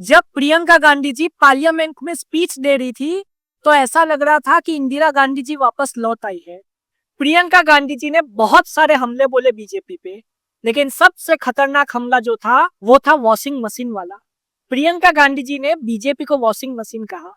जब प्रियंका गांधी जी पार्लियामेंट में स्पीच दे रही थी तो ऐसा लग रहा था कि इंदिरा गांधी जी वापस लौट आई है। प्रियंका गांधी जी ने बहुत सारे हमले बोले बीजेपी पे, लेकिन सबसे खतरनाक हमला जो था वो था वॉशिंग मशीन वाला। प्रियंका गांधी जी ने बीजेपी को वॉशिंग मशीन कहा।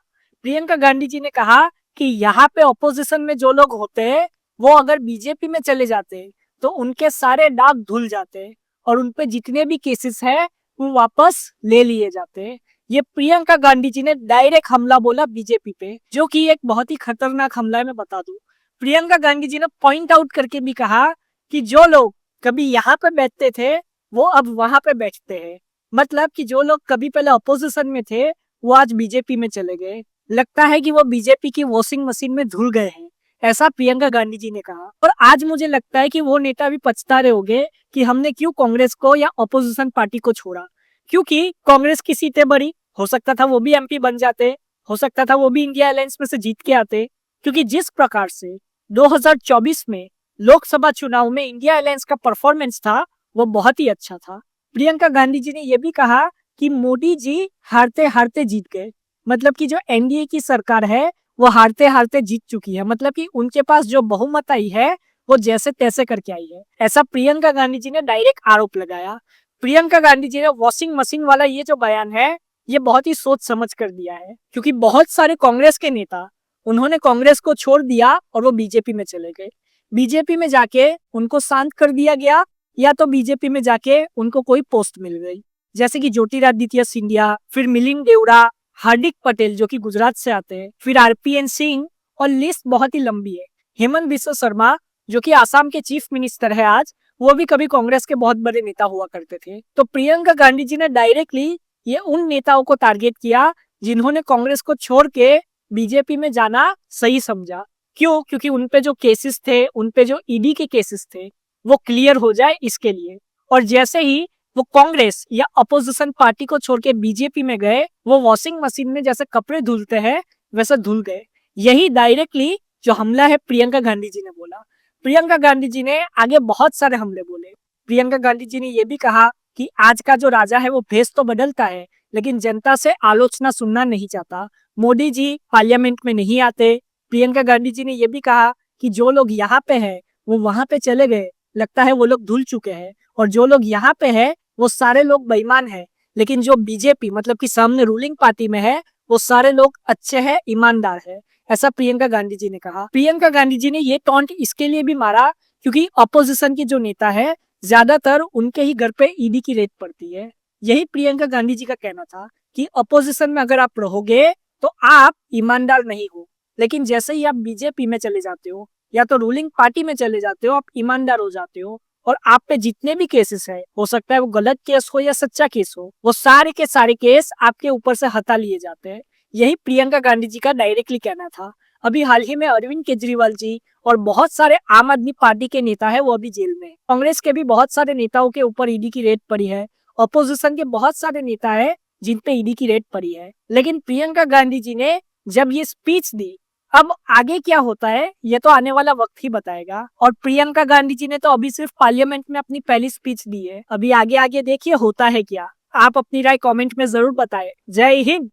प्रियंका गांधी जी ने कहा कि यहाँ पे ऑपोजिशन में जो लोग होते हैं वो अगर बीजेपी में चले जाते तो उनके सारे दाग धुल जाते और उनपे जितने भी केसेस है वो वापस ले लिए जाते। ये प्रियंका गांधी जी ने डायरेक्ट हमला बोला बीजेपी पे, जो कि एक बहुत ही खतरनाक हमला है। मैं बता दूं, प्रियंका गांधी जी ने पॉइंट आउट करके भी कहा कि जो लोग कभी यहाँ पे बैठते थे वो अब वहां पे बैठते हैं। मतलब कि जो लोग कभी पहले अपोजिशन में थे वो आज बीजेपी में चले गए। लगता है कि वो बीजेपी की वॉशिंग मशीन में धुल गए हैं, ऐसा प्रियंका गांधी जी ने कहा। और आज मुझे लगता है कि वो नेता भी पछता रहे होंगे कि हमने क्यों कांग्रेस को या अपोजिशन पार्टी को छोड़ा, क्योंकि कांग्रेस की सीटें बड़ी, हो सकता था वो भी एमपी बन जाते, हो सकता था वो भी इंडिया अलायंस में से जीत के आते। क्योंकि जिस प्रकार से 2024 में लोकसभा चुनाव में इंडिया अलायंस का परफॉर्मेंस था वो बहुत ही अच्छा था। प्रियंका गांधी जी ने यह भी कहा कि मोदी जी हारते हारते जीत गए। मतलब कि जो एनडीए की सरकार है वो हारते हारते जीत चुकी है। मतलब कि उनके पास जो बहुमत आई है वो जैसे तैसे करके आई है, ऐसा प्रियंका गांधी जी ने डायरेक्ट आरोप लगाया। प्रियंका गांधी जी ने वॉशिंग मशीन वाला ये जो बयान है ये बहुत ही सोच समझ कर दिया है, क्योंकि बहुत सारे कांग्रेस के नेता उन्होंने कांग्रेस को छोड़ दिया और वो बीजेपी में चले गए। बीजेपी में जाके उनको शांत कर दिया गया या तो बीजेपी में जाके उनको कोई पोस्ट मिल गई, जैसे कि ज्योतिरादित्य सिंधिया, फिर मिलिंद देवड़ा, हार्दिक पटेल जो कि गुजरात से आते हैं, फिर आरपीएन सिंह, और लिस्ट बहुत ही लंबी है। हेमंत बिस्वा शर्मा जो कि आसाम के चीफ मिनिस्टर है आज, वो भी कभी कांग्रेस के बहुत बड़े नेता हुआ करते थे। तो प्रियंका गांधी जी ने डायरेक्टली ये उन नेताओं को टारगेट किया जिन्होंने कांग्रेस को छोड़ के बीजेपी में जाना सही समझा। क्यों? क्योंकि उनपे जो केसेस थे, उनपे जो ईडी के केसेस थे वो क्लियर हो जाए इसके लिए। और जैसे ही वो कांग्रेस या अपोजिशन पार्टी को छोड़ के बीजेपी में गए, वो वॉशिंग मशीन में जैसे कपड़े धुलते हैं वैसे धुल गए। यही डायरेक्टली जो हमला है प्रियंका गांधी जी ने बोला। प्रियंका गांधी जी ने आगे बहुत सारे हमले बोले। प्रियंका गांधी जी ने यह भी कहा कि आज का जो राजा है वो भेष तो बदलता है लेकिन जनता से आलोचना सुनना नहीं चाहता। मोदी जी पार्लियामेंट में नहीं आते। प्रियंका गांधी जी ने यह भी कहा कि जो लोग यहाँ पे है वो वहां पे चले गए, लगता है वो लोग धुल चुके हैं, और जो लोग यहाँ पे है वो सारे लोग बेईमान है, लेकिन जो बीजेपी मतलब कि सामने रूलिंग पार्टी में है वो सारे लोग अच्छे हैं, ईमानदार है, ऐसा प्रियंका गांधी जी ने कहा। प्रियंका गांधी जी ने ये टॉन्ट इसके लिए भी मारा क्योंकि अपोजिशन की जो नेता है ज्यादातर उनके ही घर पे ईडी की रेड पड़ती है। यही प्रियंका गांधी जी का कहना था कि अपोजिशन में अगर आप रहोगे तो आप ईमानदार नहीं हो, लेकिन जैसे ही आप बीजेपी में चले जाते हो या तो रूलिंग पार्टी में चले जाते हो आप ईमानदार हो जाते हो, और आप पे जितने भी केसेस है, हो सकता है वो गलत केस हो या सच्चा केस हो, वो सारे के सारे केस आपके ऊपर से हटा लिए जाते हैं। यही प्रियंका गांधी जी का डायरेक्टली कहना था। अभी हाल ही में अरविंद केजरीवाल जी और बहुत सारे आम आदमी पार्टी के नेता है वो अभी जेल में। कांग्रेस के भी बहुत सारे नेताओं के ऊपर ईडी की रेड पड़ी है। अपोजिशन के बहुत सारे नेता है जिन पे ईडी की रेड पड़ी है। लेकिन प्रियंका गांधी जी ने जब ये स्पीच दी, अब आगे क्या होता है ये तो आने वाला वक्त ही बताएगा। और प्रियंका गांधी जी ने तो अभी सिर्फ पार्लियामेंट में अपनी पहली स्पीच दी है, अभी आगे आगे देखिए होता है क्या। आप अपनी राय कमेंट में जरूर बताएं। जय हिंद।